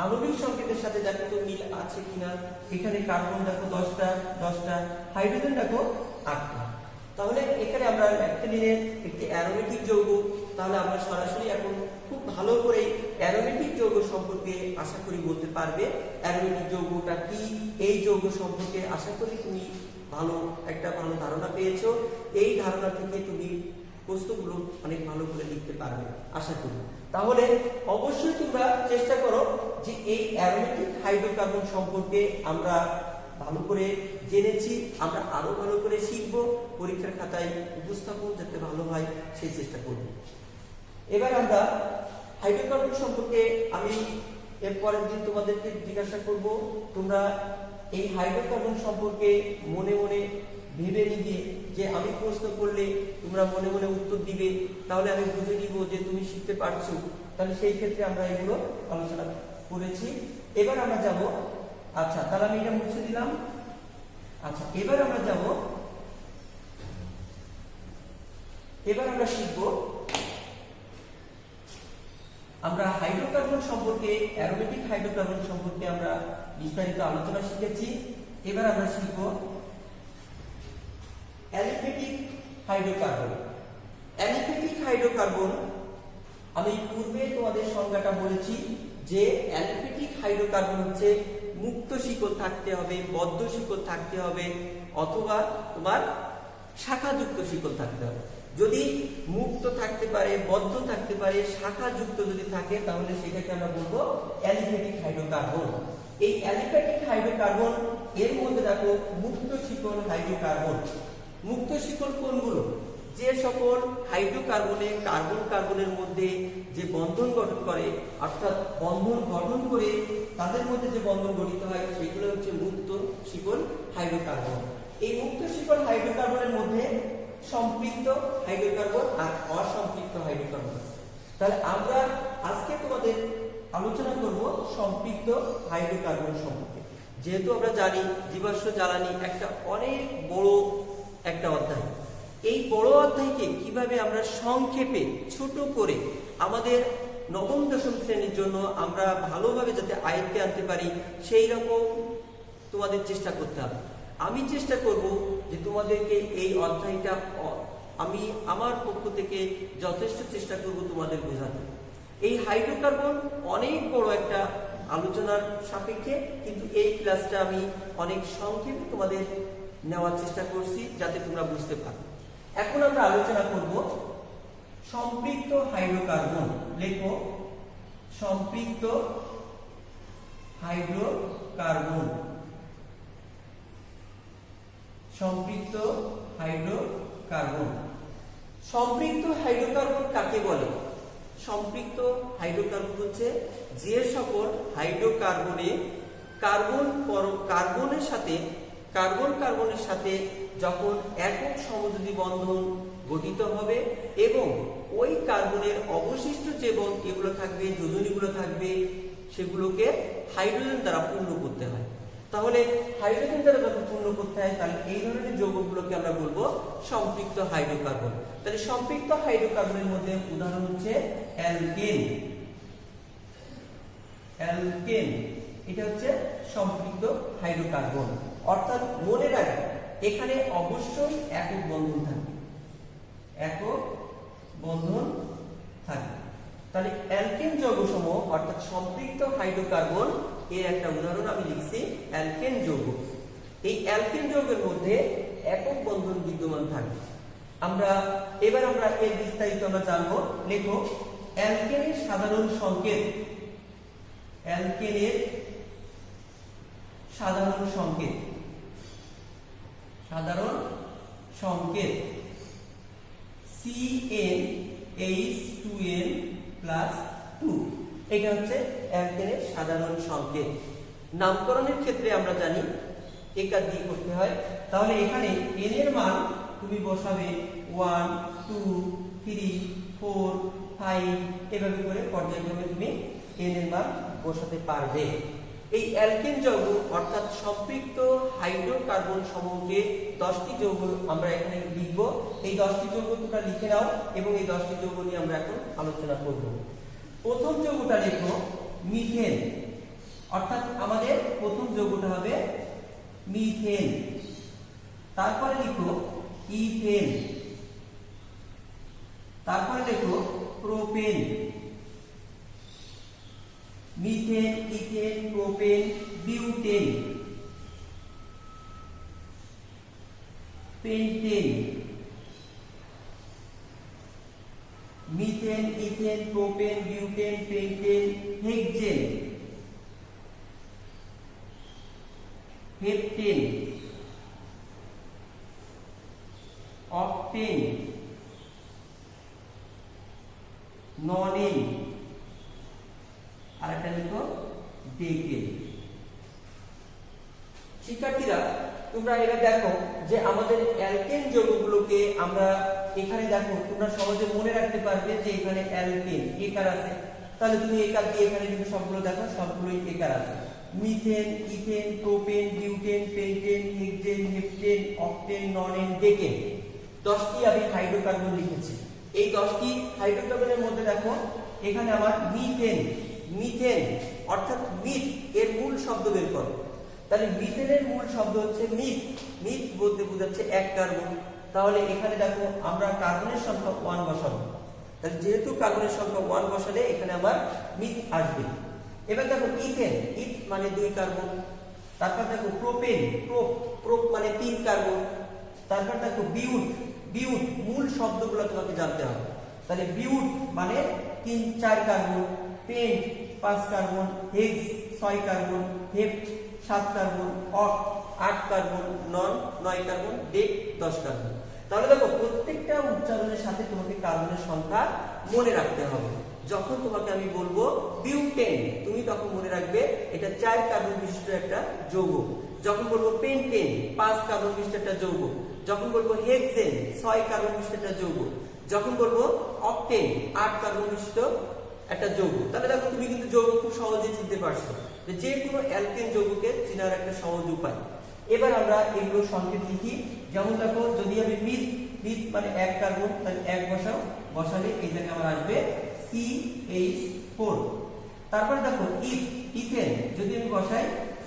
আণবিক সংকেতের সাথে দেখো তো মিল আছে কিনা। এখানে কার্বন দেখো 10টা, হাইড্রোজেন দেখো 8টা। তাহলে এখানে আমরা ন্যাপথলিনের একটি অ্যারোমেটিক যৌগ, তাহলে আমরা সরাসরি এখন খুব ভালো করে অ্যারোমেটিক যৌগ সম্পর্কে আশা করি বলতে পারবে। অ্যারোমেটিক যৌগটা কি, এই যৌগ সম্পর্কে আশা করি তুমি ভালো ধারণা পেয়েছো। এই ধারণা থেকে তুমি প্রশ্নগুলো অনেক ভালো করে লিখতে পারবে আশা করি। তাহলে অবশ্যই তোমরা চেষ্টা করো যে এই অ্যারোমেটিক হাইড্রোকার্বন সম্পর্কে আমরা ভালো করে জেনেছি, আমরা আরো ভালো করে শিখবো, পরীক্ষার খাতায় উপস্থাপন যাতে ভালো হয় সেই চেষ্টা করব। এবার আমরা হাইড্রোকার্বন সম্পর্কে আমি এর পরের দিন তোমাদেরকে জিজ্ঞাসা করব, তোমরা এই হাইড্রোকার্বন সম্পর্কে মনে মনে ভেবে নিবে যে আমি প্রশ্ন করলে তোমরা মনে মনে উত্তর দিবে, তাহলে আমি বুঝে নিব যে তুমি শিখতে পারছো। তাহলে সেই ক্ষেত্রে আমরা এগুলো আলোচনা করেছি। এবার আমরা যাব, আচ্ছা তাহলে আমি এটা মুছে দিলাম। আচ্ছা এবার আমরা যাব, এবার আমরা শিখব, আমরা হাইড্রোকার্বন সম্পর্কে, অ্যারোমেটিক হাইড্রোকার্বন সম্পর্কে আমরা বিস্তারিত আলোচনা শিখেছি। এবার আমরা শিখব অ্যালিফেটিক হাইড্রোকার্বন। অ্যালিফেটিক হাইড্রোকার্বন আমি পূর্বে তোমাদের সংজ্ঞাটা বলেছি যে অ্যালিফেটিক হাইড্রোকার্বন হচ্ছে মুক্ত শিকল থাকতে হবে, বদ্ধ শিকল থাকতে হবে, অথবা তোমার শাখাযুক্ত শিকল থাকতে হবে। যদি মুক্ত থাকতে পারে, বদ্ধ থাকতে পারে, শাখাযুক্ত যদি থাকে, তাহলে সেটাকে আমরা বলবো অ্যালিফেটিক হাইড্রোকার্বন। এই অ্যালিফেটিক হাইড্রোকার্বন এর মধ্যে দেখো মুক্ত শিকল হাইড্রোকার্বন। মুক্ত শিকল কোনগুলো? যে সকল হাইড্রোকার্বনে কার্বন কার্বনের মধ্যে যে বন্ধন গঠন করে, অর্থাৎ বন্ধন গঠন করে তাদের মধ্যে যে বন্ধন গঠিত হয়, সেগুলো হচ্ছে মুক্ত শিকল হাইড্রোকার্বন। এই মুক্ত শিকল হাইড্রোকার্বনের মধ্যে সম্পৃক্ত হাইড্রোকার্বন আর অসম্পৃক্ত হাইড্রোকার্বন আছে। তাহলে আমরা আজকে তোমাদের আলোচনা করব সম্পৃক্ত হাইড্রোকার্বন সম্পর্কে। যেহেতু আমরা জানি জীবাশ্ম জ্বালানি একটা অনেক বড় একটা অধ্যায়, এই বড় অধ্যায়কে কিভাবে আমরা সংক্ষেপে ছোট করে আমাদের নবম দশম শ্রেণীর জন্য আমরা ভালোভাবে যাতে আয়ত্তে আনতে পারি, সেই রকম তোমাদের চেষ্টা করতে হবে। আমি চেষ্টা করব যে তোমাদেরকে এই অধ্যায়টা আমি আমার পক্ষ থেকে যথেষ্ট চেষ্টা করব তোমাদের বোঝাতে। এই হাইড্রোকার্বন অনেক বড় একটা আলোচনার সাপেক্ষে, কিন্তু এই ক্লাসটা আমি অনেক সংক্ষেপে তোমাদের নেওয়ার চেষ্টা করছি যাতে তোমরা বুঝতে পারো। এখন আমরা আলোচনা করব সম্পৃক্ত হাইড্রোকার্বন। লেখো সম্পৃক্ত হাইড্রোকার্বন। সম্পৃক্ত হাইড্রোকার্বন। সম্পৃক্ত হাইড্রোকার্বন কাকে বলে? সম্পৃক্ত হাইড্রোকার্বন হচ্ছে যে সকল হাইড্রোকার্বনে কার্বন কার্বনের সাথে যখন একক সমযোজী বন্ধন গঠিত হবে এবং ওই কার্বনের অবশিষ্ট যে এগুলো থাকবে, যোজনীগুলো থাকবে, সেগুলোকে হাইড্রোজেন দ্বারা পূর্ণ করতে হয়। তাহলে হাইড্রোজেন দ্বারা যখন পূর্ণ করতে হয়, তাহলে এই ধরনের যৌগগুলোকে আমরা বলবো সম্পৃক্ত হাইড্রোকার্বন। তাহলে সম্পৃক্ত হাইড্রোকার্বনের মধ্যে উদাহরণ হচ্ছে অ্যালকেন। অ্যালকেন এটা হচ্ছে সম্পৃক্ত হাইড্রোকার্বন। অর্থাৎ মনে রাখবে এখানে অবশ্যই একক বন্ধন থাকবে, একক বন্ধন থাকবে। তাহলে অ্যালকেন যৌগসমূহ অর্থাৎ সম্পৃক্ত হাইড্রোকার্বন এর একটা উদাহরণ আমি লিখছি অ্যালকেন যৌগ। এই অ্যালকেন যৌগের মধ্যে একক বন্ধন বিদ্যমান থাকে। এবার আমরা এর বিস্তারিত আমরা জানবো। লেখো অ্যালকেনের সাধারণ সংকেত। অ্যালকেনের সাধারণ সংকেত CnH2n+2। এটা হচ্ছে অ্যালকেনের সাধারণ সংকেত। নামকরণের ক্ষেত্রে আমরা জানি একার দিয়ে করতে হয়। তাহলে এখানে n এর মান তুমি বসাবে 1 2 3 4 5 এভাবে করে পর্যায়ক্রমে তুমি n এর মান বসাতে পারবে। এই অ্যালকেন যৌগ অর্থাৎ সম্পৃক্ত হাইড্রোকার্বন সমূহকে 10টি যৌগ আমরা এখানে লিখব। এই 10টি যৌগ তোমরা লিখে নাও এবং এই 10টি যৌগ নিয়ে আমরা এখন আলোচনা করব। প্রথম যৌগটা লিখো মিথেন, অর্থাৎ আমাদের প্রথম যৌগটা হবে মিথেন। তারপরে লিখো ইথেন, তারপরে লিখো propane. Methane, ethane, propane, butane, pentane. Methane, ethane, propane, butane, pentane, hexane, heptane, octane, nonane, আর একটা লিখো ডেকেন। শিক্ষার্থীরা তোমরা এবার দেখো যে আমাদের অ্যালকেন যৌগগুলোকে আমরা এখানে দেখো তোমরা সহজে মনে রাখতে পারবে যে এখানে অ্যালকেন একার আছে। তাহলে তুমি একার দিয়ে এখানে কিন্তু সবগুলো দেখো সবগুলোই একার আছে। Methane, ethane, propane, butane, pentane, hexane, heptane, octane, nonane, decane. 10টি আমি হাইড্রোকার্বন লিখেছি। এই 10টি হাইড্রোকার্বনের মধ্যে দেখো এখানে আমার মিথেন, মিথেন অর্থাৎ মিথ এর মূল শব্দ বের করো। তাহলে মিথেনের মূল শব্দ হচ্ছে মিথ। মিথ বলতে বোঝাচ্ছে এক কার্বন। তাহলে এখানে দেখো আমরা কার্বনের সংখ্যা 1 বসাবো। তাহলে যেহেতু কার্বনের সংখ্যা 1 বসালে এখানে আমার মিথ আসবে। এবার দেখো ইথেন, ইথ মানে 2 কার্বন। তারপর দেখো প্রোপেন, প্রোপ মানে 3 কার্বন। তারপর দেখো বিউট, বিউট মূল শব্দগুলো তোমাকে জানতে হবে। তাহলে বিউট মানে 3-4 carbon, pent 5 carbon, hex 6 carbon, hept 7 carbon, oct 8 carbon, non 9 carbon, dec 10 carbon. তাহলে দেখো প্রত্যেকটা উচ্চারণের সাথে তোমাকে কার্বনের সংখ্যা মনে রাখতে হবে। যখন তোমাকে আমি বলবো বিউটেন তুমি তখন মনে রাখবে এটা 4 কার্বন বিশিষ্ট একটা যৌগ। যখন বলবো পেন্টেন 5 কার্বন বিশিষ্ট একটা যৌগ। যখন বলবো হেক্সেন 6 কার্বন বিশিষ্ট একটা যৌগ। যখন বলবো অকটেন 8 কার্বন বিশিষ্ট একটা যৌগ। তাহলে দেখো তুমি কিন্তু যৌগ খুব সহজে চিনতে পারছো যে কোনো অ্যালকেন যৌগকে চেনার একটা সহজ উপায়। এবার আমরা এগুলো সংকেত লিখি। যেমন দেখো যদি আমি মিথ মানে 1 কার্বন, তাহলে 1 বসালে এই জায়গায় আমার আসবে CH4। তারপর দেখো ইথেন যদি আমি বসাই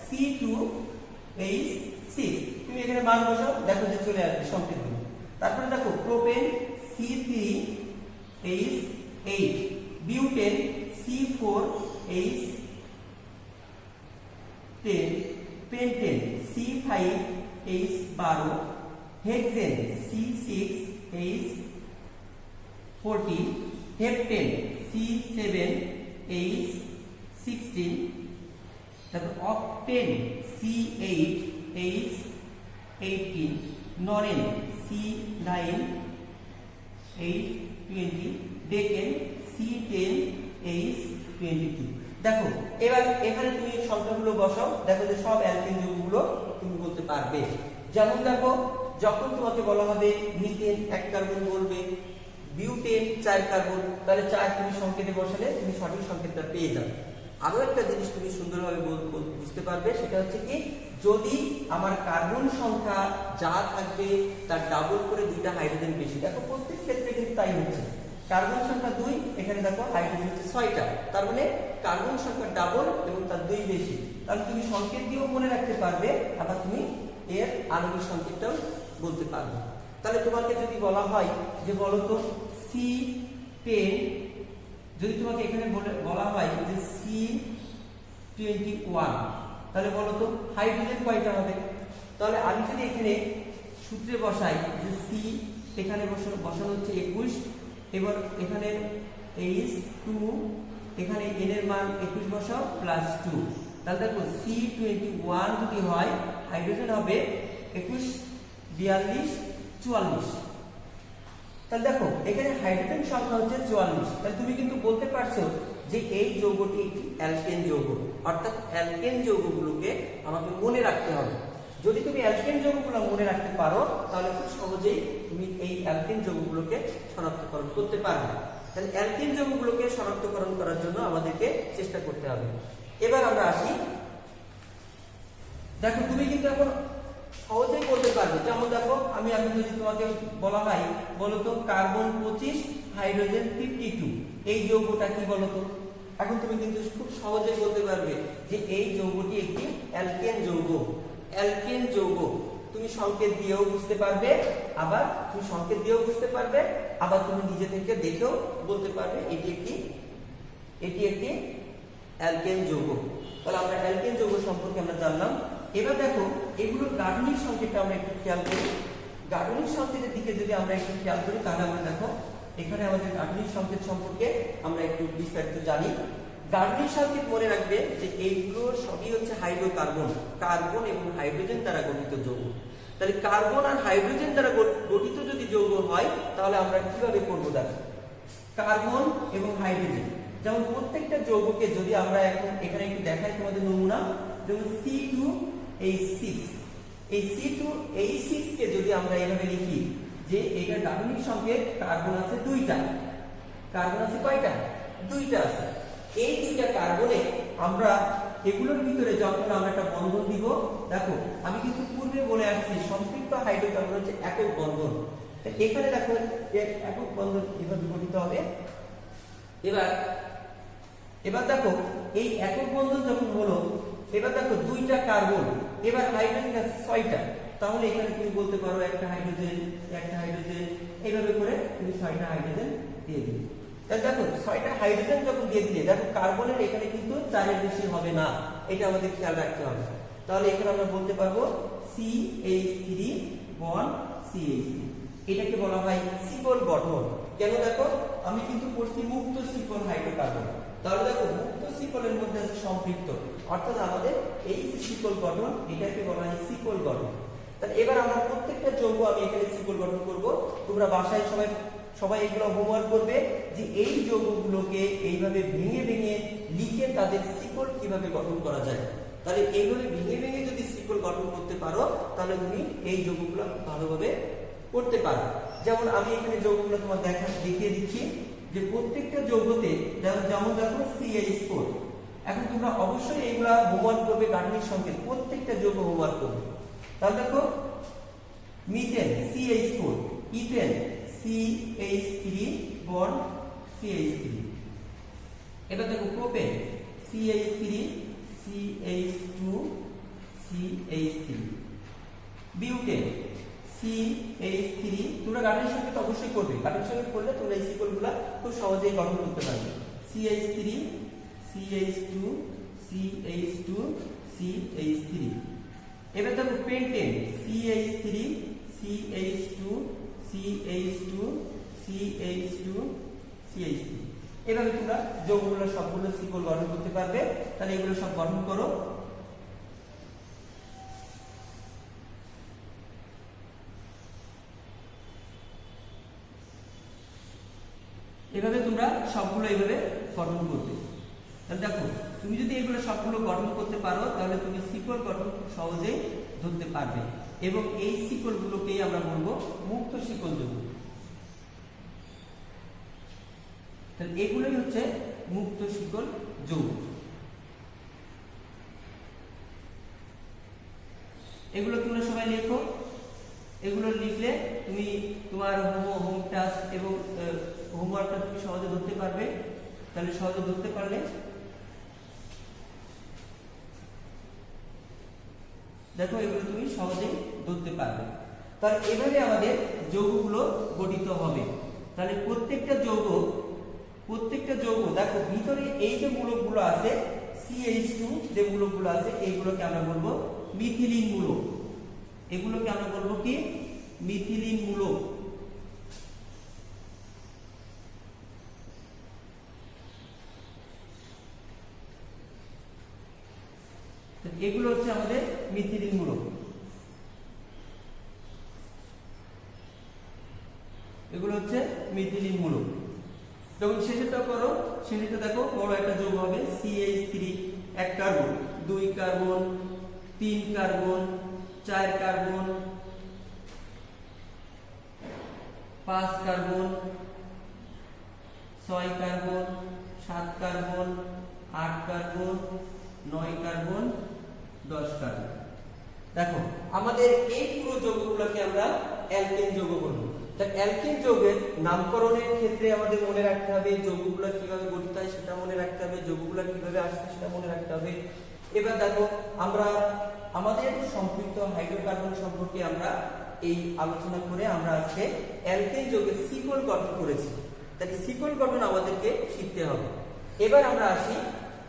C2H6, তুমি এখানে মান বসাও দেখো যে চলে আসবে সংকেতগুলো। তারপরে দেখো propane C3H8, butane C4H10, pentane C5H12, hexane C6H14, heptane C7H16, তারপর অকটেন C8H18, ননেন C9H20, ডেকেন C10H22। দেখো এবার এখানে তুমি সংখ্যাগুলো বসাও, দেখো যে সব অ্যালকেন যৌগগুলো তুমি বলতে পারবে। যেমন দেখো যখন তোমাকে বলা হবে মিথেন 1 কার্বন বলবে, বিউটেন 4 কার্বন, তাহলে 4 তুমি সংকেতে বসালে তুমি সঠিক সংকেতটা পেয়ে যাবে। আরো একটা জিনিস তুমি সুন্দরভাবে বুঝতে পারবে, সেটা হচ্ছে কি যদি আমার কার্বন সংখ্যা যা থাকবে তার ডাবল করে 2টা হাইড্রোজেন বেশি। দেখো প্রত্যেক ক্ষেত্রে কিন্তু তাই হচ্ছে। কার্বন সংখ্যা 2, এখানে দেখো হাইড্রোজেন হচ্ছে 6টা, তার মানে কার্বন সংখ্যা ডাবল এবং তার 2 বেশি। তাহলে তুমি সংকেত দিয়েও মনে রাখতে পারবে, আবার তুমি এর আণবিক সংকেতটাও বলতে পারবে। তাহলে তোমাকে যদি বলা হয় যে বলো তো C10 যদি তোমাকে এখানে বলা হয় যে C21, তাহলে বলো তো হাইড্রোজেন কয়টা হবে? তাহলে আমি যদি এখানে সূত্রে বসাই যে C এখানে বসানো হচ্ছে 21, এবার এখানে H2, এখানে N এর মান 21 বসাও +2, তাহলে দেখো C21 যদি হয় হাইড্রোজেন হবে 21, 42, 44। তাহলে দেখো এখানে হাইড্রোজেন সংখ্যা হচ্ছে 44। তাহলে তুমি কিন্তু বলতে পারছো যে এই যৌগটি একটি অ্যালকেন যৌগ, অর্থাৎ অ্যালকেন যৌগগুলোকে আমাকে মনে রাখতে হবে। যদি তুমি অ্যালকেন যৌগগুলো মনে রাখতে পারো তাহলে খুব সহজেই তুমি এই অ্যালকেন যৌগগুলোকে শনাক্তকরণ করতে পারবে। তাহলে অ্যালকেন যৌগগুলোকে শনাক্তকরণ করার জন্য আমাদেরকে চেষ্টা করতে হবে। এবার আমরা আসি, দেখো তুমি কিন্তু এখন সহজেই বলতে পারবে। যেমন দেখো আমি এখন যদি তোমাকে বলা হয় বলো তো কার্বন 25, হাইড্রোজেন 52, এই যৌগটা কি বলো তো? এখন তুমি কিন্তু খুব সহজেই বলতে পারবে যে এই যৌগটি একটি অ্যালকেন যৌগ। অ্যালকেন যৌগ তুমি সংকেত দিয়েও বুঝতে পারবে, আবার তুমি সংকেত দিয়েও বুঝতে পারবে, আবার তুমি নিজে থেকে দেখেও বলতে পারবে এটি একটি অ্যালকেন যৌগ। তাহলে আমরা অ্যালকেন যৌগ সম্পর্কে আমরা জানলাম। এবার দেখো এগুলোর গাঠনিক সংকেতটা আমরা একটু খেয়াল করি। গাঠনিক সংকেতের দিকে যদি আমরা একটু খেয়াল করি তাহলে আমরা দেখো এখানে আমাদের গাঠনিক সংকেত সম্পর্কে আমরা একটু বিস্তারিত জানি। গাঠনিক সংকেত মনে রাখবে যে এইগুলো সবই হচ্ছে হাইড্রোকার্বন, কার্বন এবং হাইড্রোজেন দ্বারা গঠিত যৌগ। তাহলে কার্বন আর হাইড্রোজেন দ্বারা গঠিত যদি যৌগ হয় তাহলে আমরা কিভাবে করবো দেখো, কার্বন এবং হাইড্রোজেন, যেমন প্রত্যেকটা যৌগকে যদি আমরা এখন এখানে একটু দেখাই তোমাদের নমুনা, যেমন C2H6, এই C2H6 কে যদি আমরা এইভাবে লিখি যে এটার গাঠনিক সংকেত কার্বন আছে 2টা, কার্বন আছে কয়টা? 2টা আছে। এই 2টা কার্বনে আমরা এগুলোর ভিতরে যখন আমরা একটা বন্ধন দিব, দেখো আমি কিন্তু পূর্বে বলে আসছি সম্পৃক্ত হাইড্রোকার্বন হচ্ছে একক বন্ধন। এখানে দেখো একক বন্ধন এভাবে গঠিত হবে। এবার দেখো এই একক বন্ধন যখন হলো, এবার দেখো 2টা কার্বন, এবার হাইড্রোজেন আছে 6টা, তাহলে এখানে তুমি বলতে পারো একটা হাইড্রোজেন, এইভাবে করে তুমি 6টা হাইড্রোজেন দিয়ে দিবে। তাহলে দেখো 6টা হাইড্রোজেন যখন দিয়ে দিলে দেখো কার্বনের এখানে কিন্তু 4-এর বেশি হবে না, এটা আমাদের খেয়াল রাখতে হবে। তাহলে এখানে আমরা বলতে পারবো CH3 বন্ড CH3, এটাকে বলা হয় শিকল গঠন। কেন? দেখো আমি কিন্তু পড়ছি মুক্ত শিকল হাইড্রোকার্বন, তাহলে দেখো মুক্ত শিকলের মধ্যে আছে সম্পৃক্ত, অর্থাৎ আমাদের এই যে শিকল গঠন এটাকে বলা হয় শিকল গঠন। তাহলে এবার আমরা প্রত্যেকটা যৌগ আমি এখানে শিকল গঠন করব। তোমরা বাসায় সবাই এগুলো হোমওয়ার্ক করবে যে এই যৌগগুলোকে এইভাবে ভেঙে ভেঙে লিখে তাদের শিকল কিভাবে গঠন করা যায়। তাহলে এইভাবে ভেঙে ভেঙে যদি শিকল গঠন করতে পারো তাহলে তুমি এই যৌগগুলো ভালোভাবে করতে পারো। যেমন আমি এখানে যৌগগুলো তোমার দেখিয়ে দিচ্ছি যে প্রত্যেকটা যৌগতে যেমন দেখো CH4, এখন তোমরা অবশ্যই এইগুলা হোমওয়ার্ক করবে, গাঠনিক সংকেত প্রত্যেকটা যৌগ হোমওয়ার্ক করবে। তাহলে দেখো methane CH4, ethane CH3 bond CH3, এবার দেখো propane CH3 CH2 CH3, butane CH3, তোমরা গাঠনিক সংকেত অবশ্যই করবে, গাঠনিক সংকেত করলে তোমরা এই শিকলগুলো খুব সহজেই গঠন করতে পারবে। CH3 CH2 CH2 CH3, এবার দেখো pentane CH3 CH2 CH2 CH2 CH3, এভাবে তোমরা যৌগগুলো সবগুলো শিকল গঠন করতে পারবে। তাহলে এগুলো সব গঠন করো। এভাবে তোমরা সবগুলো এইভাবে গঠন করবে। তাহলে দেখো তুমি যদি এগুলো সবগুলো গঠন করতে পারো তাহলে তুমি শিকল গঠন খুব সহজেই ধরতে পারবে, এবং এই শিকলগুলোকেই আমরা বলবো মুক্ত শিকল যৌগ। তাহলে এগুলোই হচ্ছে মুক্ত শিকল যৌগ। এগুলো তোমরা সবাই লেখো, এগুলো লিখলে তুমি তোমার হোম টাস্ক এবং হোমওয়ার্কটা তুমি সহজে ধরতে পারবে। তাহলে সহজে ধরতে পারলে দেখো এগুলো তুমি সহজেই ধরতে পারবে। তাহলে এভাবে আমাদের যৌগগুলো গঠিত হবে। তাহলে প্রত্যেকটা যৌগ প্রত্যেকটা যৌগ দেখো ভিতরে এই যে মূলকগুলো আছে CH2 যে মূলকগুলো আছে এইগুলোকে আমরা বলবো মিথিলিন মূলক। এগুলোকে আমরা বলবো কি মিথিলিন মূলক। এগুলো হচ্ছে আমাদের মিথিলিন মূলক। এগুলো হচ্ছে মিথিলিন মূলক। যখন শেষেরটা করো শেষেরটা দেখো বড় একটা যৌগ হবে CH3 এক carbon 2 carbon 3 carbon 4 carbon 5 carbon 6 carbon 7 carbon 8 carbon 9 carbon 10 carbon. দেখো আমাদের এই পুরো যৌগগুলোকে আমরা অ্যালকেন যৌগ বলবো। অ্যালকেন যৌগের নামকরণের ক্ষেত্রে আমাদের মনে রাখতে হবে যৌগগুলো কিভাবে গঠিত হয় সেটা মনে রাখতে হবে, যৌগগুলো কিভাবে আসছে সেটা মনে রাখতে হবে। এবার দেখো আমরা আমাদের সম্পৃক্ত হাইড্রোকার্বন সম্পর্কে আমরা এই আলোচনা করে আমরা আজকে অ্যালকেন যৌগের শিকল গঠন করেছি। তাই শিকল গঠন আমাদেরকে শিখতে হবে। এবার আমরা আসি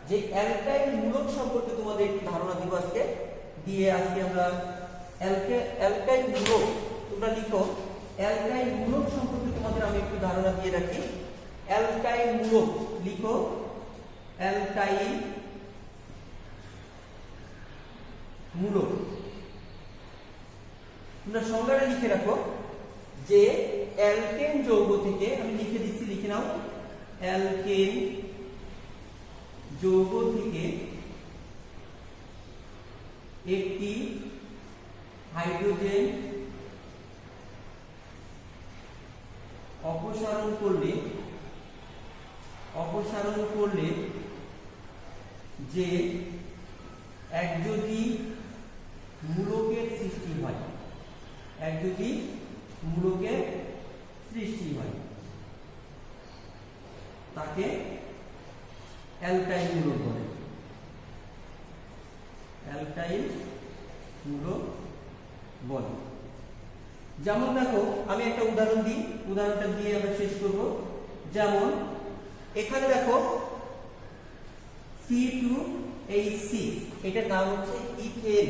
যে অ্যালকাইল মূলক সম্পর্কে তোমাদের একটু ধারণা দিব আজকে দিয়ে আজকে আমরা অ্যালকাইল মূলক তোমরা লিখো। অ্যালকাইল মূলক সম্পর্কে তোমাদের আমি একটু ধারণা দিয়ে রাখি। অ্যালকাইল মূলক লিখো অ্যালকাইল মূলক। তোমরা সংজ্ঞাটা লিখে রাখো যে অ্যালকেন যৌগ থেকে আমি লিখে দিচ্ছি, লিখে নাও। অ্যালকেন যৌগ থেকে একটি হাইড্রোজেন অপসারণ করলে যে একযোজী মূলকের সৃষ্টি হয়, একযোজী মূলকের সৃষ্টি হয় তাকে অ্যালকাইল মূলক বলে। অ্যালকাইল মূলক বলে। যেমন দেখো আমি একটা উদাহরণ দিই, উদাহরণটা দিয়ে আমরা শেষ করব। যেমন এখানে দেখো C2H6 এটার নাম হচ্ছে ইথেন।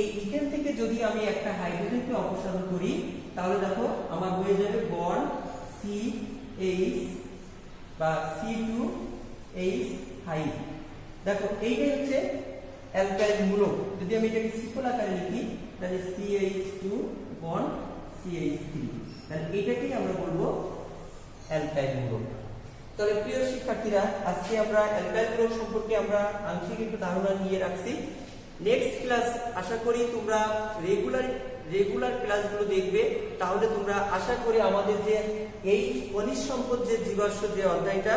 এই ইথেন থেকে যদি আমি একটা হাইড্রোজেনকে অপসারণ করি তাহলে দেখো আমার হয়ে যাবে বন্ড CH বা C2H5। দেখো এইটাই হচ্ছে অ্যালকাইল মূলক। যদি আমি এটাকে শিকল আকারে লিখি তাহলে CH2 বন্ড CH3, তাহলে এটাকেই আমরা বলবো অ্যালকাইল মূলক। তাহলে প্রিয় শিক্ষার্থীরা আজকে আমরা অ্যালকাইল মূলক সম্পর্কে আমরা আংশিক একটু ধারণা নিয়ে রাখছি। নেক্সট ক্লাস আশা করি তোমরা রেগুলার ক্লাসগুলো দেখবে, তাহলে তোমরা আশা করি আমাদের যে এই খনিজ সম্পদ যে জীবাশ্ম যে অধ্যায়টা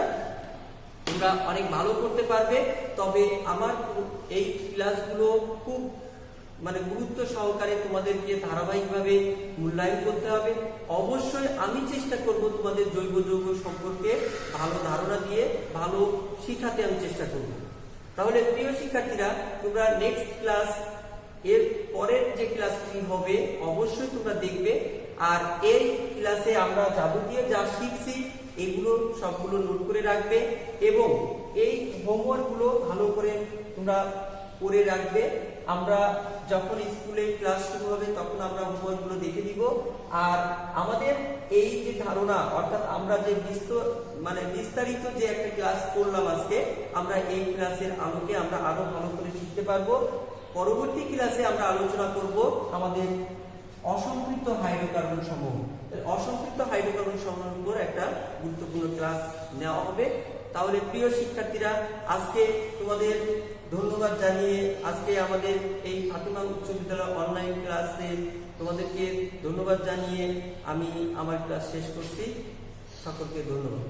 তোমরা অনেক ভালো করতে পারবে। তবে আমার এই ক্লাসগুলো খুব গুরুত্ব সহকারে তোমাদেরকে ধারাবাহিকভাবে মূল্যায়ন করতে হবে। অবশ্যই আমি চেষ্টা করব তোমাদের জৈব যৌগ সম্পর্কে ভালো ধারণা দিয়ে ভালো শিখাতে আমি চেষ্টা করব। তাহলে প্রিয় শিক্ষার্থীরা তোমরা নেক্সট ক্লাস এর পরের যে ক্লাসটি হবে অবশ্যই তোমরা দেখবে। আর এই ক্লাসে আমরা যাবতীয় যা শিখছি এগুলো সবগুলো নোট করে রাখবে এবং এই হোমওয়ার্কগুলো ভালো করে তোমরা করে রাখবে। আমরা যখন স্কুলে ক্লাস শুরু হবে তখন আমরা হোমওয়ার্কগুলো দেখে দিব। আর আমাদের এই যে ধারণা অর্থাৎ আমরা যে বিস্তারিত যে একটা ক্লাস করলাম আজকে, আমরা এই ক্লাসের আলোকে আমরা আরো ভালো করে শিখতে পারবো। পরবর্তী ক্লাসে আমরা আলোচনা করব আমাদের অসম্পৃক্ত হাইড্রোকার্বন সমূহ। অসম্পৃক্ত হাইড্রোকার্বন সমূহের উপর একটা গুরুত্বপূর্ণ ক্লাস নেওয়া হবে। তাহলে প্রিয় শিক্ষার্থীরা আজকে তোমাদের ধন্যবাদ জানিয়ে আজকে আমাদের এই ফাতিমা উচ্চ বিদ্যালয় অনলাইন ক্লাসে তোমাদেরকে ধন্যবাদ জানিয়ে আমি আমার ক্লাস শেষ করছি। সকলকে ধন্যবাদ।